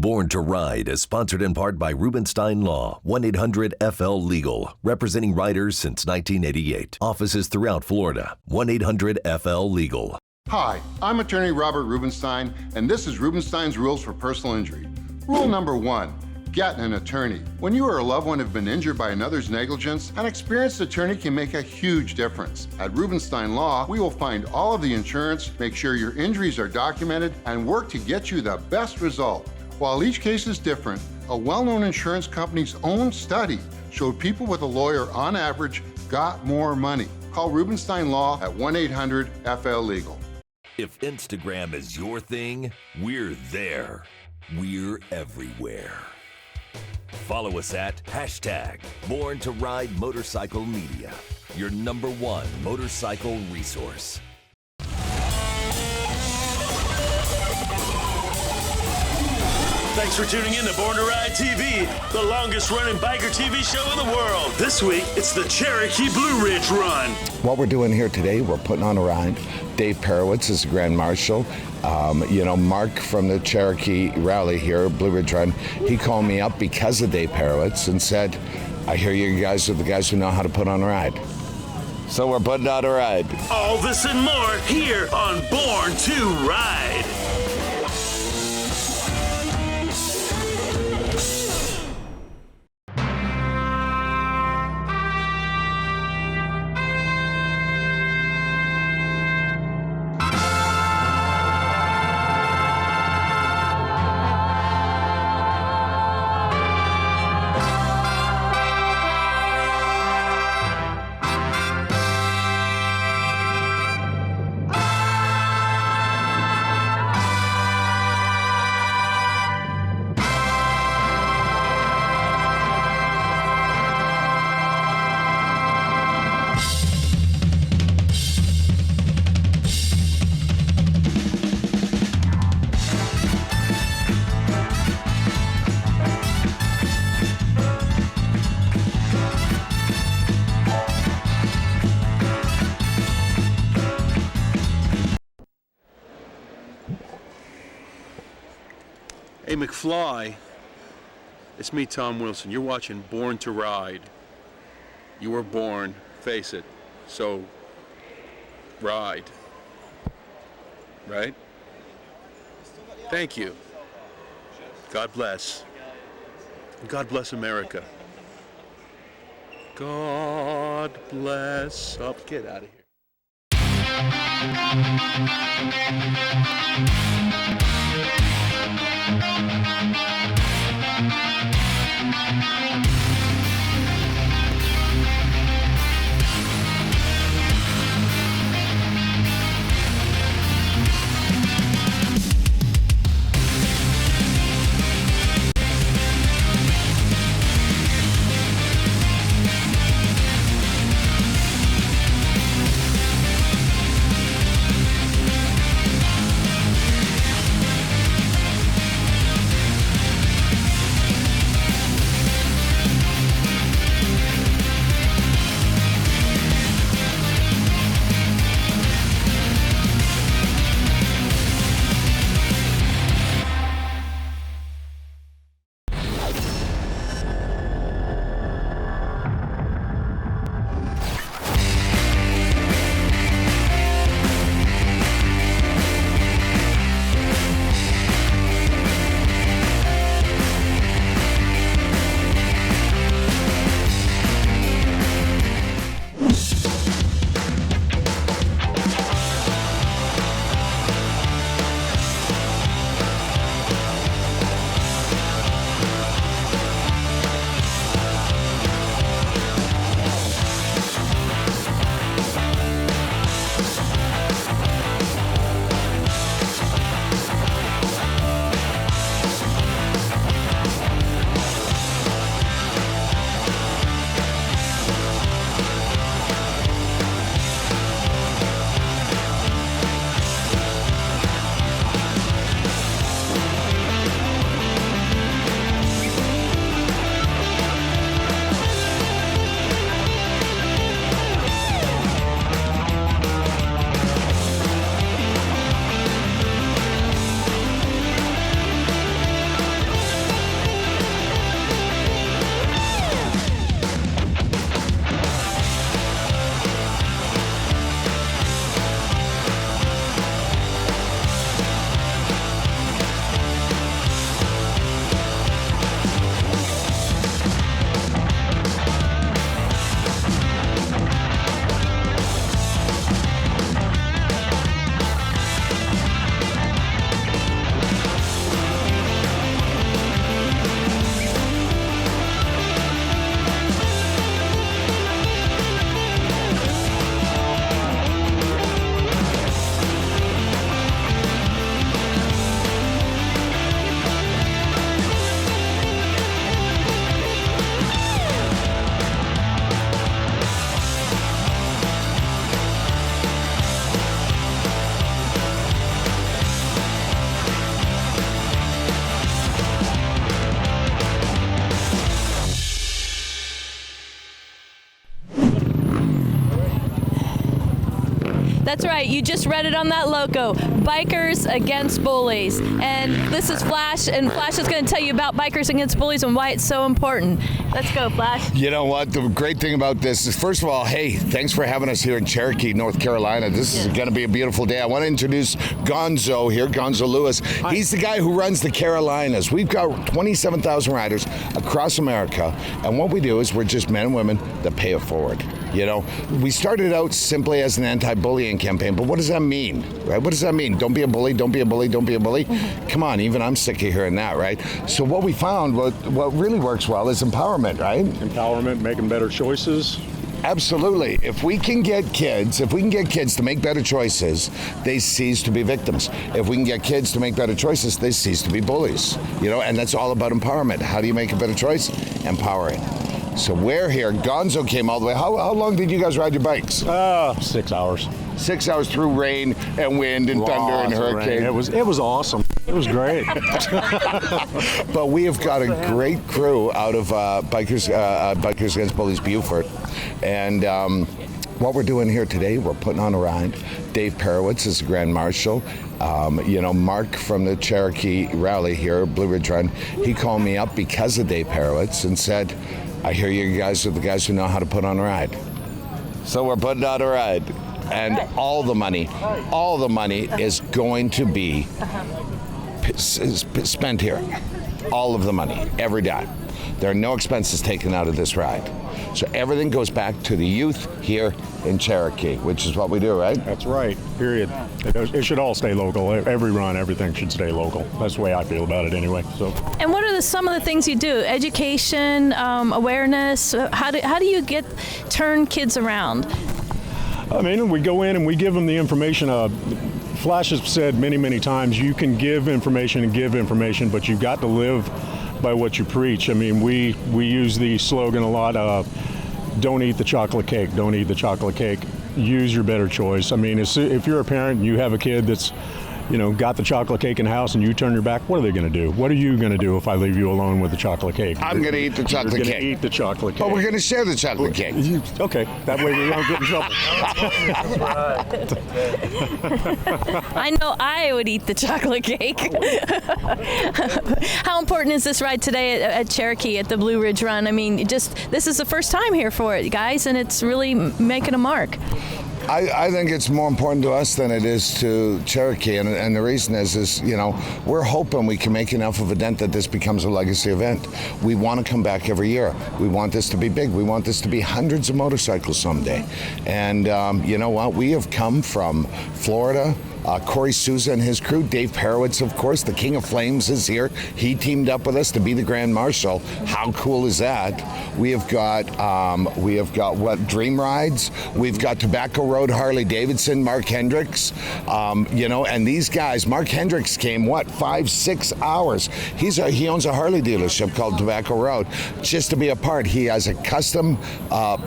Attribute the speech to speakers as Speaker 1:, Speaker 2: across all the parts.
Speaker 1: Born to Ride is sponsored in part by Rubenstein Law, 1-800-FL-LEGAL, representing riders since 1988. Offices throughout Florida, 1-800-FL-LEGAL.
Speaker 2: Hi, I'm attorney Robert Rubenstein, and this is Rubenstein's Rules for Personal Injury. Rule number 1, get an attorney. When you or a loved one have been injured by another's negligence, an experienced attorney can make a huge difference. At Rubenstein Law, we will find all of the insurance, make sure your injuries are documented, and work to get you the best result. While each case is different, a well-known insurance company's own study showed people with a lawyer on average got more money. Call Rubenstein Law at 1-800-FL-LEGAL.
Speaker 1: If Instagram is your thing, we're there. We're everywhere. Follow us at #Born to Ride Motorcycle Media, your #1 motorcycle resource.
Speaker 3: Thanks for tuning in to Born to Ride TV, the longest running biker TV show in the world. This week, it's the Cherokee Blue Ridge Run.
Speaker 4: What we're doing here today, we're putting on a ride. Dave Perewitz is the Grand Marshal. Mark from the Cherokee Rally here, Blue Ridge Run, he called me up because of Dave Perewitz and said, I hear you guys are the guys who know how to put on a ride. So we're putting on a ride.
Speaker 3: All this and more here on Born to Ride. Hey, McFly, it's me, Tom Wilson. You're watching Born to Ride. You were born, face it, so ride. Right? Thank you. God bless. God bless America. God bless. Oh, get out of here.
Speaker 5: That's right. You just read it on that logo. Bikers against bullies. And this is Flash, and Flash is going to tell you about bikers against bullies and why it's so important. Let's go, Flash.
Speaker 4: You know what? The great thing about this is, first of all, hey, thanks for having us here in Cherokee, North Carolina. This is going to be a beautiful day. I want to introduce Gonzo here, Gonzo Lewis. He's the guy who runs the Carolinas. We've got 27,000 riders across America, and what we do is we're just men and women that pay it forward. You know, we started out simply as an anti-bullying campaign, but what does that mean, right? What does that mean? Don't be a bully, don't be a bully, don't be a bully. Come on, even I'm sick of hearing that, right? So what we found, what really works well is empowerment, right?
Speaker 6: Empowerment, making better choices.
Speaker 4: Absolutely. If we can get kids to make better choices, they cease to be victims. If we can get kids to make better choices, they cease to be bullies. You know, and that's all about empowerment. How do you make a better choice? Empowering. So we're here. Gonzo came all the way. How long did you guys ride your bikes?
Speaker 6: 6 hours.
Speaker 4: 6 hours through rain and wind and thunder and hurricane.
Speaker 6: It was awesome. It was great.
Speaker 4: But we have got a great crew out of Bikers Against Bullies Beaufort. And what we're doing here today, we're putting on a ride. Dave Perewitz is the Grand Marshal. You know, Mark from the Cherokee rally here, Blue Ridge Run, he called me up because of Dave Perewitz and said, I hear you guys are the guys who know how to put on a ride. So we're putting on a ride. And all the money is going to be spent here. All of the money, every dime. There are no expenses taken out of this ride. So everything goes back to the youth here in Cherokee, which is what we do, right?
Speaker 6: That's right, period. It should all stay local. Every run, everything should stay local. That's the way I feel about it anyway. So.
Speaker 5: And what are some of the things you do? Education, awareness, how do you turn kids around?
Speaker 6: I mean, we go in and we give them the information. Flash has said many, many times, you can give information, but you've got to live by what you preach. I mean, we use the slogan a lot, don't eat the chocolate cake, don't eat the chocolate cake. Use your better choice. I mean, if you're a parent and you have a kid that's, you know, got the chocolate cake in the house and you turn your back, what are they going to do? What are you going to do if I leave you alone with the chocolate cake?
Speaker 4: I'm going to eat the chocolate cake.
Speaker 6: You're going to eat the chocolate cake.
Speaker 4: But we're going to share the chocolate cake.
Speaker 6: Okay, that way we don't get in trouble.
Speaker 5: I know I would eat the chocolate cake. How important is this ride today at Cherokee at the Blue Ridge Run? I mean, this is the first time here for it, guys, and it's really making a mark.
Speaker 4: I think it's more important to us than it is to Cherokee, and the reason is, you know, we're hoping we can make enough of a dent that this becomes a legacy event. We want to come back every year. We want this to be big. We want this to be hundreds of motorcycles someday. And you know what? We have come from Florida. Corey Souza and his crew, Dave Perewitz, of course, the King of Flames is here. He teamed up with us to be the Grand Marshal. How cool is that? We have got what, Dream Rides? We've got Tobacco Road Harley Davidson, Mark Hendrix. You know, and these guys, Mark Hendrix came 5-6 hours. He owns a Harley dealership called Tobacco Road. Just to be a part, he has a custom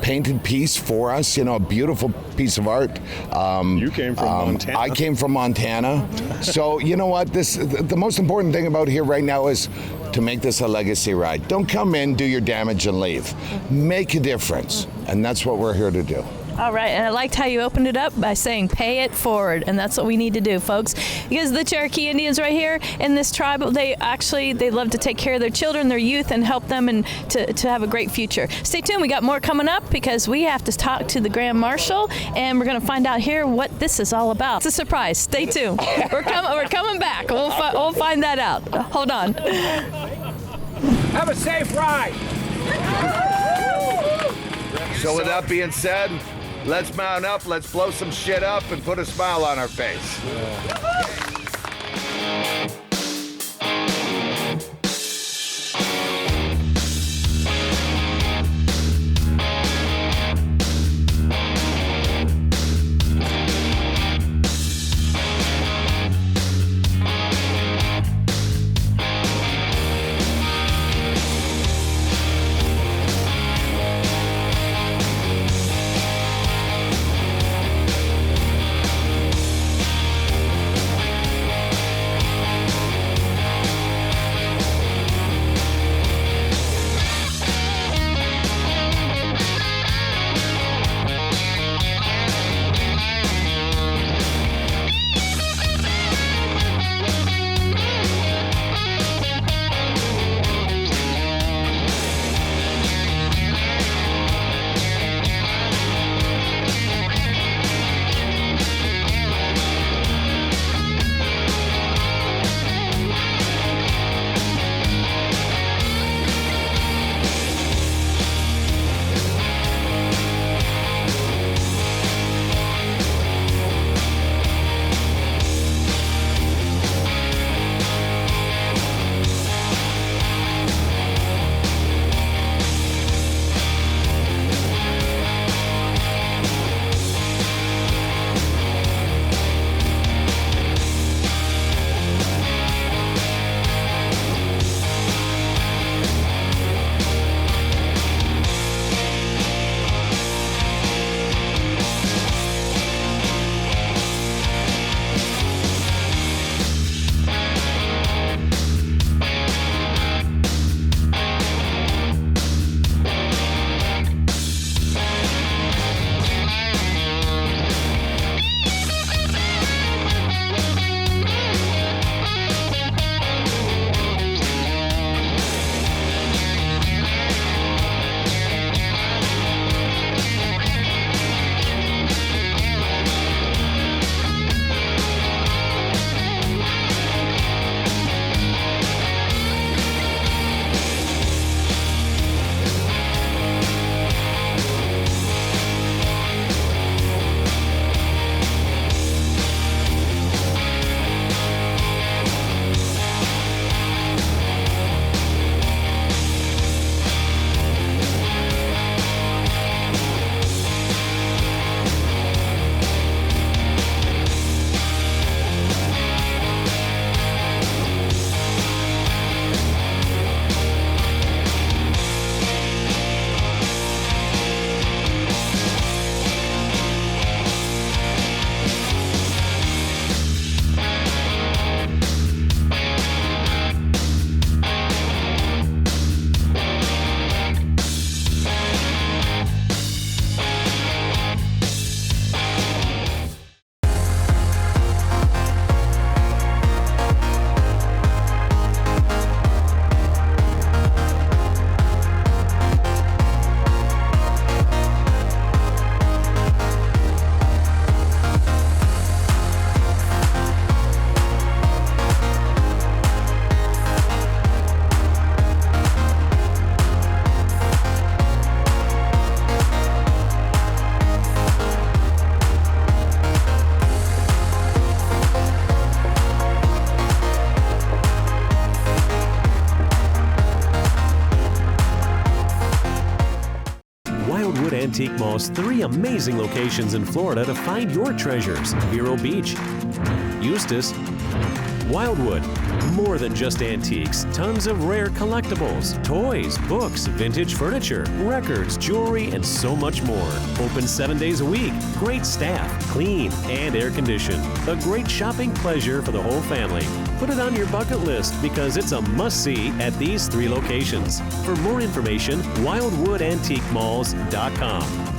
Speaker 4: painted piece for us. You know, a beautiful piece of art.
Speaker 6: You came from Montana.
Speaker 4: I came from Montana. So you know what, the most important thing about here right now is to make this a legacy ride. Don't come in, do your damage and leave. Make a difference, and that's what we're here to do.
Speaker 5: All right, and I liked how you opened it up by saying pay it forward, and that's what we need to do, folks. Because the Cherokee Indians right here in this tribe, they love to take care of their children, their youth, and help them and to have a great future. Stay tuned, we got more coming up because we have to talk to the Grand Marshal, and we're going to find out here what this is all about. It's a surprise. Stay tuned. We're coming back. We'll find that out. Hold on.
Speaker 7: Have a safe ride.
Speaker 4: So with that being said, let's mount up, let's blow some shit up, and put a smile on our face.
Speaker 8: Antique Mall's 3 amazing locations in Florida to find your treasures: Vero Beach, Eustis, Wildwood. More than just antiques, tons of rare collectibles, toys, books, vintage furniture, records, jewelry, and so much more. Open 7 days a week, great staff, clean and air-conditioned. A great shopping pleasure for the whole family. Put it on your bucket list because it's a must-see at these 3 locations. For more information, wildwoodantiquemalls.com.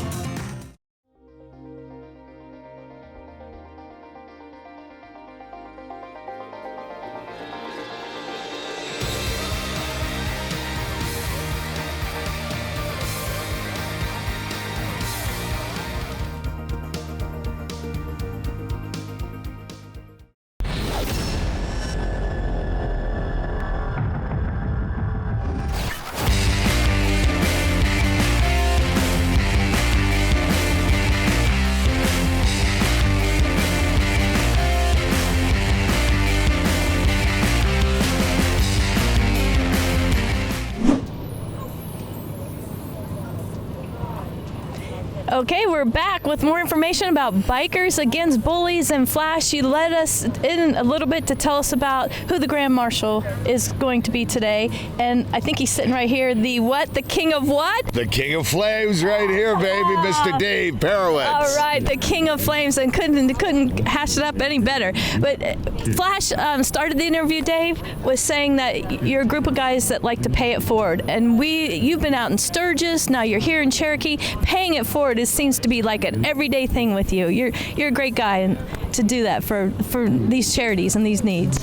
Speaker 5: Okay, we're back with more information about bikers against bullies. And Flash, you led us in a little bit to tell us about who the Grand Marshal is going to be today. And I think he's sitting right here. The what? The King of what?
Speaker 4: The King of Flames right here, baby, Mr. Dave Perewitz.
Speaker 5: All right, the King of Flames, and couldn't hash it up any better. But Flash started the interview, Dave, with saying that you're a group of guys that like to pay it forward. And you've been out in Sturgis, now you're here in Cherokee. Paying it forward seems to be like an everyday thing with you. You're a great guy to do that for these charities and these needs.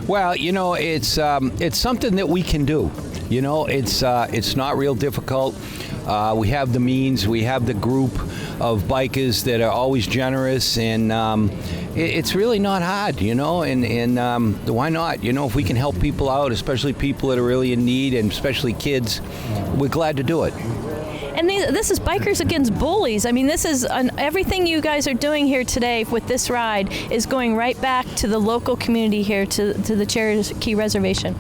Speaker 9: Well, it's something that we can do. It's not real difficult. We have the means. We have the group of bikers that are always generous, and it's really not hard, and why not? If we can help people out, especially people that are really in need, and especially kids, we're glad to do it.
Speaker 5: And this is Bikers Against Bullies. I mean, this is everything you guys are doing here today with this ride is going right back to the local community here, to the Cherokee Reservation.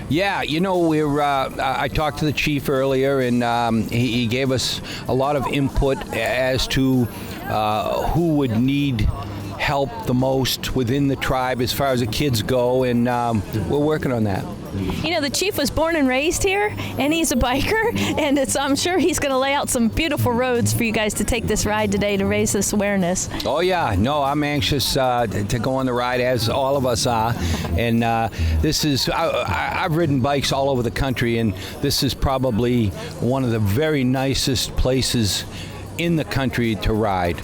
Speaker 9: Yeah, I talked to the chief earlier, and he gave us a lot of input as to who would need help the most within the tribe as far as the kids go, and we're working on that.
Speaker 5: The chief was born and raised here, and he's a biker, and I'm sure he's going to lay out some beautiful roads for you guys to take this ride today to raise this awareness.
Speaker 9: Oh yeah, no, I'm anxious to go on the ride, as all of us are, and this is, I've ridden bikes all over the country, and this is probably one of the very nicest places in the country to ride.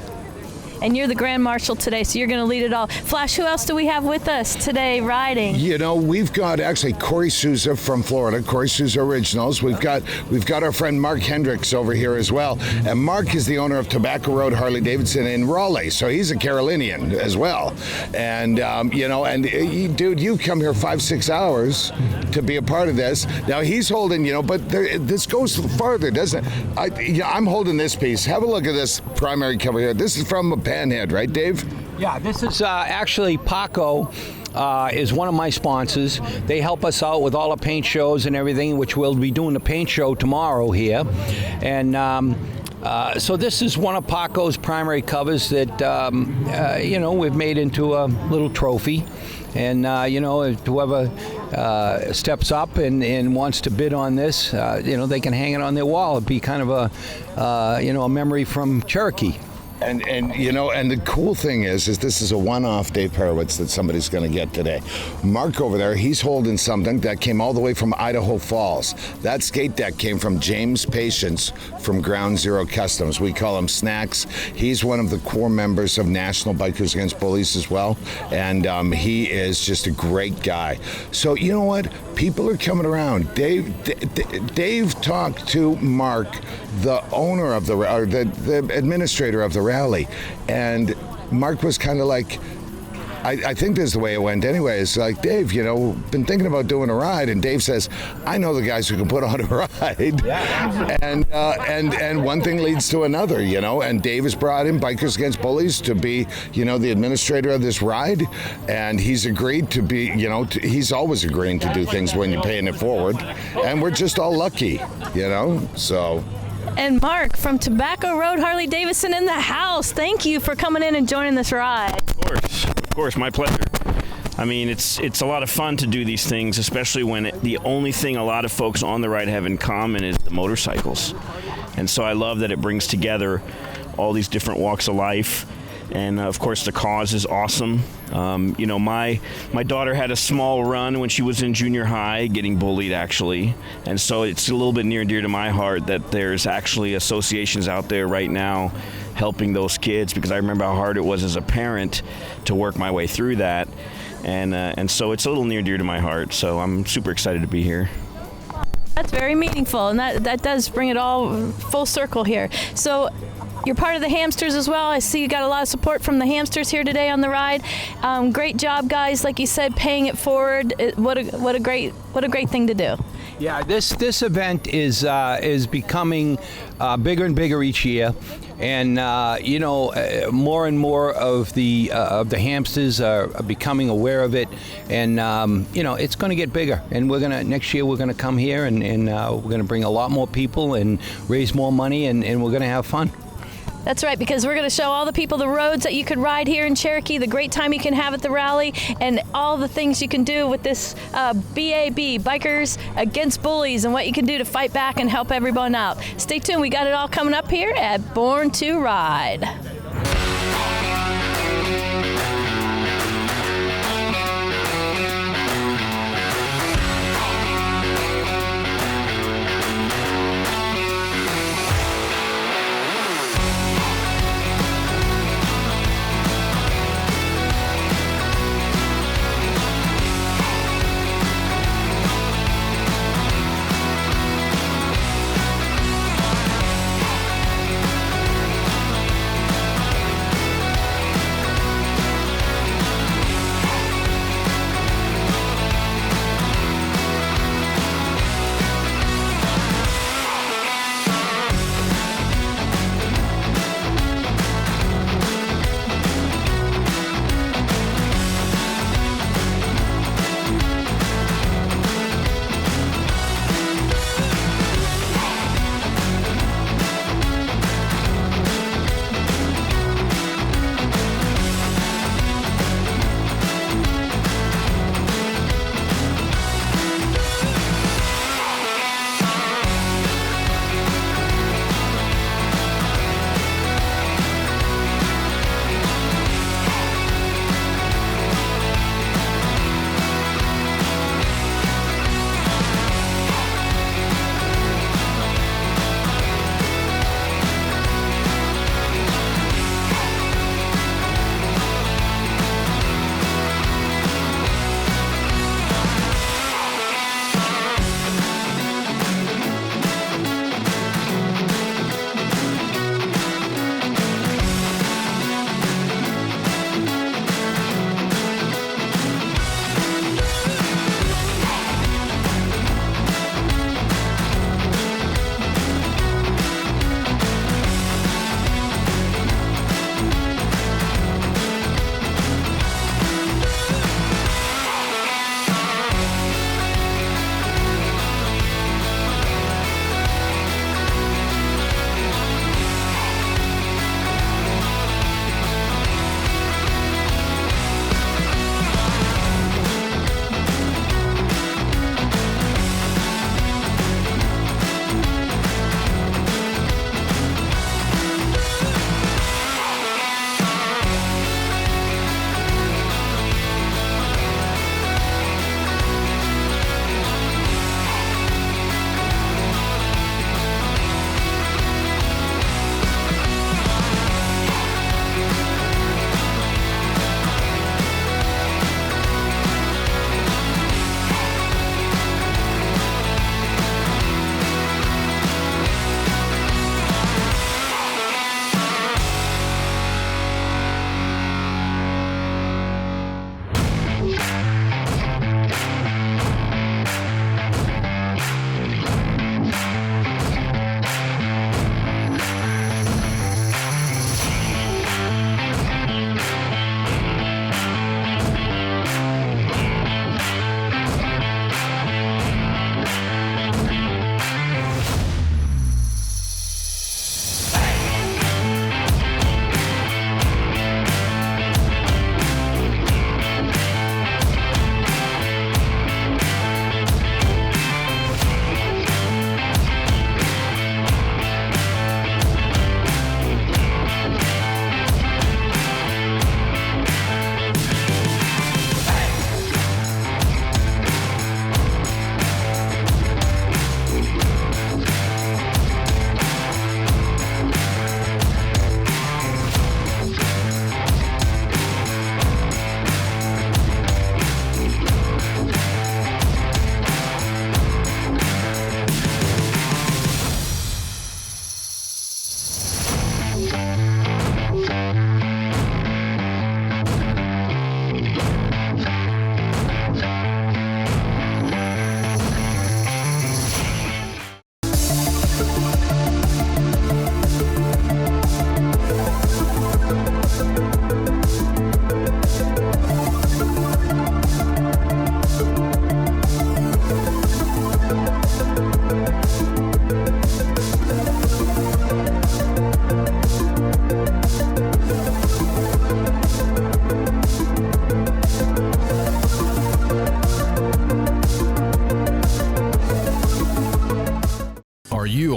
Speaker 5: And you're the Grand Marshal today, so you're going to lead it all. Flash, who else do we have with us today riding?
Speaker 4: We've got actually Corey Souza from Florida, Corey Souza Originals. We've got our friend Mark Hendrix over here as well. And Mark is the owner of Tobacco Road Harley Davidson in Raleigh, so he's a Carolinian as well. And, dude, you come here 5-6 hours to be a part of this. Now he's holding, but this goes farther, doesn't it? I'm holding this piece. Have a look at this primary cover here. This is from a Panhead, right, Dave?
Speaker 9: Yeah, this is actually Paco. Is one of my sponsors. They help us out with all the paint shows and everything, which we'll be doing the paint show tomorrow here. And so this is one of Paco's primary covers that, we've made into a little trophy. And, whoever steps up and wants to bid on this, they can hang it on their wall. It'd be kind of a memory from Cherokee.
Speaker 4: And the cool thing is this is a one-off Dave Perewitz that somebody's going to get today. Mark over there, he's holding something that came all the way from Idaho Falls. That skate deck came from James Patience from Ground Zero Customs. We call him Snacks. He's one of the core members of National Bikers Against Bullies as well, and he is just a great guy. So you know what? People are coming around. Dave talked to Mark, the owner of the administrator of the rally, and Mark was kind of like, I think this is the way it went anyway. It's like, Dave, been thinking about doing a ride, and Dave says, I know the guys who can put on a ride. Yeah. And one thing leads to another, and Dave has brought in Bikers Against Bullies to be, the administrator of this ride, and he's agreed to be, he's always agreeing to do things when you're paying it forward, and we're just all lucky, so.
Speaker 5: And Mark from Tobacco Road Harley Davidson in the house. Thank you for coming in and joining this ride.
Speaker 10: Of course, my pleasure. I mean, it's a lot of fun to do these things, especially when the only thing a lot of folks on the ride have in common is the motorcycles. And so I love that it brings together all these different walks of life. And of course, the cause is awesome. You know, my daughter had a small run when she was in junior high, getting bullied actually. And so it's a little bit near and dear to my heart that there's actually associations out there right now helping those kids, because I remember how hard it was as a parent to work my way through that. And so it's a little near and dear to my heart. So I'm super excited to be here.
Speaker 5: That's very meaningful, and that does bring it all full circle here. So you're part of the hamsters as well. I see you got a lot of support from the hamsters here today on the ride. Great job, guys. Like you said, paying it forward. What a great thing to do.
Speaker 9: Yeah, this event is becoming bigger and bigger each year, and you know, more and more of the hamsters are becoming aware of it, and you know, it's going to get bigger. And next year we're gonna come here and we're gonna bring a lot more people and raise more money, and we're gonna have fun.
Speaker 5: That's right, because we're going to show all the people the roads that you could ride here in Cherokee, the great time you can have at the rally, and all the things you can do with this BAB, Bikers Against Bullies, and what you can do to fight back and help everyone out. Stay tuned. We got it all coming up here at Born to Ride.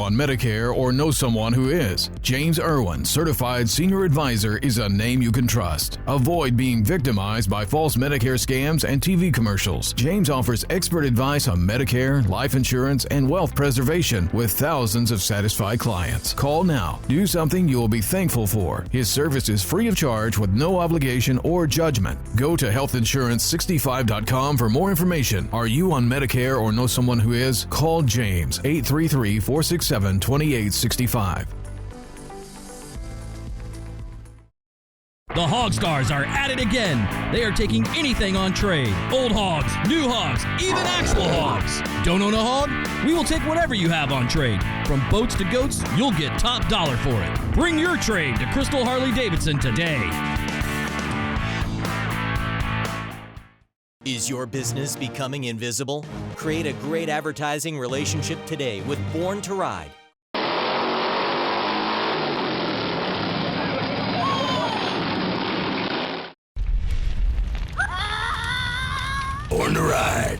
Speaker 11: on Medicare or know someone who is? James Irwin, Certified Senior Advisor, is a name you can trust. Avoid being victimized by false Medicare scams and TV commercials. James offers expert advice on Medicare, life insurance, and wealth preservation with thousands of satisfied clients. Call now. Do something you will be thankful for. His service is free of charge with no obligation or judgment. Go to healthinsurance65.com for more information. Are you on Medicare or know someone who is? Call James, 833-467-2865.
Speaker 12: The Hog Stars are at it again. They are taking anything on trade. Old hogs, new hogs, even actual hogs. Don't own a hog? We will take whatever you have on trade. From boats to goats, you'll get top dollar for it. Bring your trade to Crystal Harley-Davidson today.
Speaker 13: Is your business becoming invisible? Create a great advertising relationship today with Born to Ride.
Speaker 1: Born to Ride.